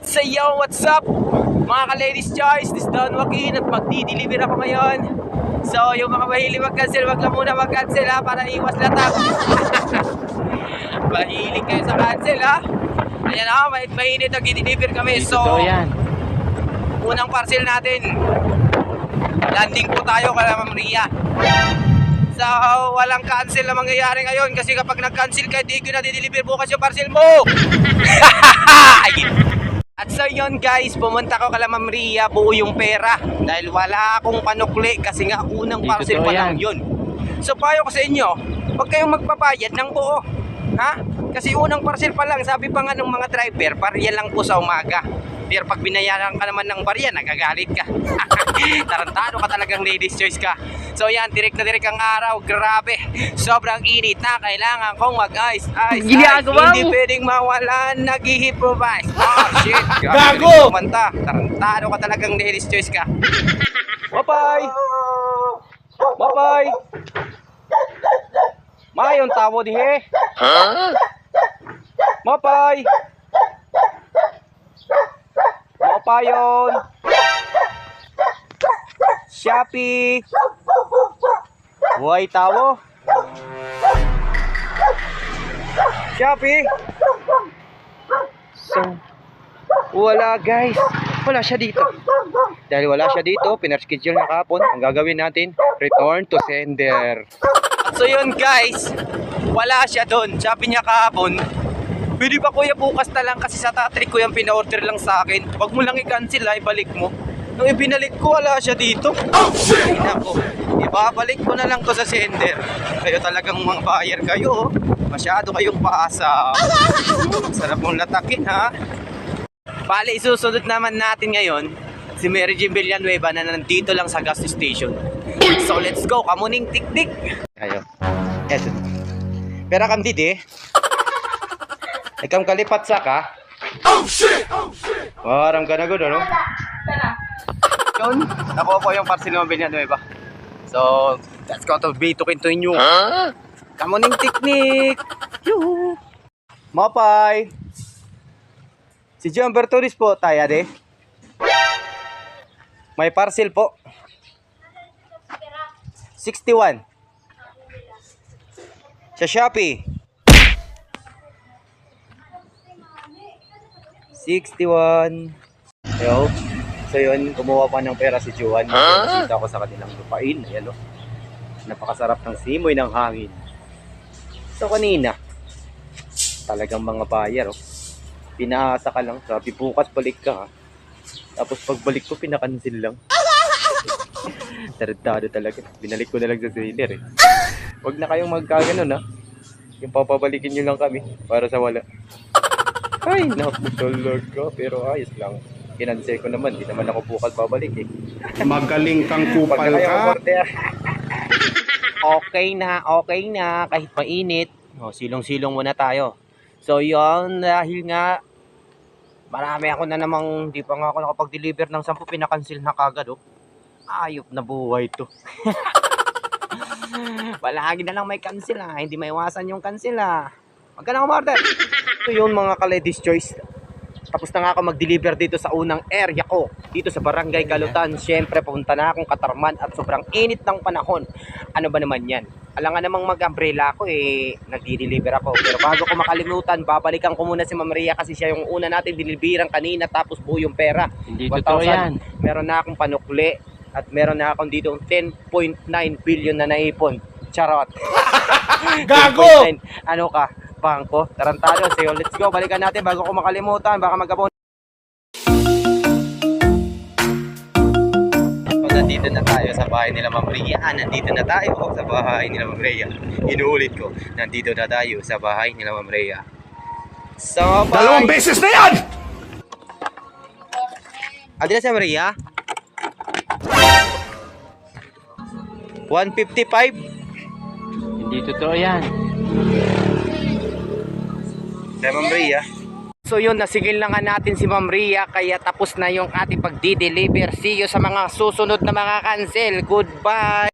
Yo, what's up? Mga ka-ladies choice, this is Don Joaquin at magdi-deliver ako ngayon. So, yung mga mahilig mag-cancel, wag lang muna mag-cancel ha, para iwas latak. Mahilig kayo sa cancel ha. Ayan ha, mainit nag-deliver kami. So, unang parcel natin. Landing po tayo kay Ma'am Ria. So, walang cancel na mangyayari ngayon kasi kapag nag-cancel ka, di ko na di-deliver bukas yung parcel mo. At so yun guys, pumunta ko kala Ma'am Ria, buo yung pera dahil wala akong panukli kasi nga unang parcel pa lang yun. So payo ko sa inyo, huwag kayong magpabayad ng buo, ha? Kasi unang parcel pa lang, sabi pa nga ng mga driver, barya lang po sa umaga. Pero pag binayaran ka naman ng barya, nagagalit ka. Tarantado ka talagang ladies choice ka. So yan, tirik na tirik ang araw, grabe. Sobrang init na, kailangan kong mag-ice. Hindi pwedeng mawalan, nag-i-improvise. Oh shit, gago! Kumanta, tarantado ka talagang ladies choice ka. Mapay! Mapay! Mayon tawo dihe. Mapay! Mapayon! Shopee! Buhay tawo! Shopee! So, wala guys. Wala siya dito. Dahil wala siya dito, pinaschedule na kahapon. Ang gagawin natin, return to sender. So yun guys, wala siya doon. Sabi niya kahapon, pwede ba kuya bukas na lang kasi sa tatry ko yung pina-order lang sa akin. Huwag mo lang i-cancel ha, ibalik mo. Nung ibinalik ko, wala siya dito. Ay nako, ibabalik ko na lang to sa sender. Kayo talagang mga buyer kayo. Masyado kayong paasa. Sarap mong latakin ha. Bale, isusunod naman natin ngayon si Mary Jean Villanueva na nandito lang sa gas station. So let's go, kamuning tiktik. Ayo. Yes. Pera kam didi. Ikam kalipat sa ka. Oh shit! Oh shit! Waram ka na gud ano? Yun, nakuha ko yung parcel ng Villanueva. So, let's go to be to continue. Kamuning teknik. Yuhu. Mapay. Si John Berturis po, tayo de. May parcel po. 61. Sa Shopee. 61. Yo. So yun, kumuha pa ng pera si Juan. Nakita ko sa kanilang lupain. Ayan o. Napakasarap ng simoy ng hangin. So kanina, talagang mga buyer o. Pinaasa ka lang. Sabi bukas balik ka ha. Tapos pagbalik ko, pinakansil lang. Tarantado talaga. Binalik ko na lang sa seller eh. Huwag na kayong magkaganon ha. Yung papabalikin nyo lang kami para sa wala. Ay, naku talaga. Pero ayos lang. Kinansel ko naman. Di naman ako bukal babalik eh. Magaling kang kupal ka. Okay na. Kahit mainit. O, silong-silong muna tayo. So yun, dahil nga marami ako na namang di pa nga ako nakapag-deliver ng 10 pinakancel na kagad oh. Ayop na buhay to. Palagi na lang may cancel ha. Hindi maiwasan yung cancel ha. Huwag ka na umorder. So yun mga ka-ladies choice. Tapos na nga ako mag-deliver dito sa unang area ko. Dito sa Barangay Galutan. Siyempre pumunta na akong Katarman at sobrang init ng panahon. Ano ba naman yan? Alam nga namang mag-umbrella ako eh. Nag-deliver ako. Pero bago ko makalimutan, babalikan ko muna si Ma'am Ria kasi siya yung una natin deliveran kanina tapos buo yung pera. Hindi totoo yan. Meron na akong panukli at meron na akong dito 10.9 billion na naipon. Charot. Gago! 10.9. Ano ka? Bangko? Tarantado. So let's go. Balikan natin bago ko makalimutan. Baka magkabon. Nandito na tayo sa bahay nila Ma'am Ria. Nandito na tayo sa bahay nila Ma'am Ria. Inuulit ko. Nandito na tayo sa bahay nila Ma'am Ria. So, Dalawang beses na yan! Adi na si Ma'am Ria? 155? Hindi totoo yan. Si Ma'am Ria. So yun, nasigil na nga natin si Ma'am Ria, kaya tapos na yung ating pagdi-deliver. See you sa mga susunod na mga cancel. Goodbye!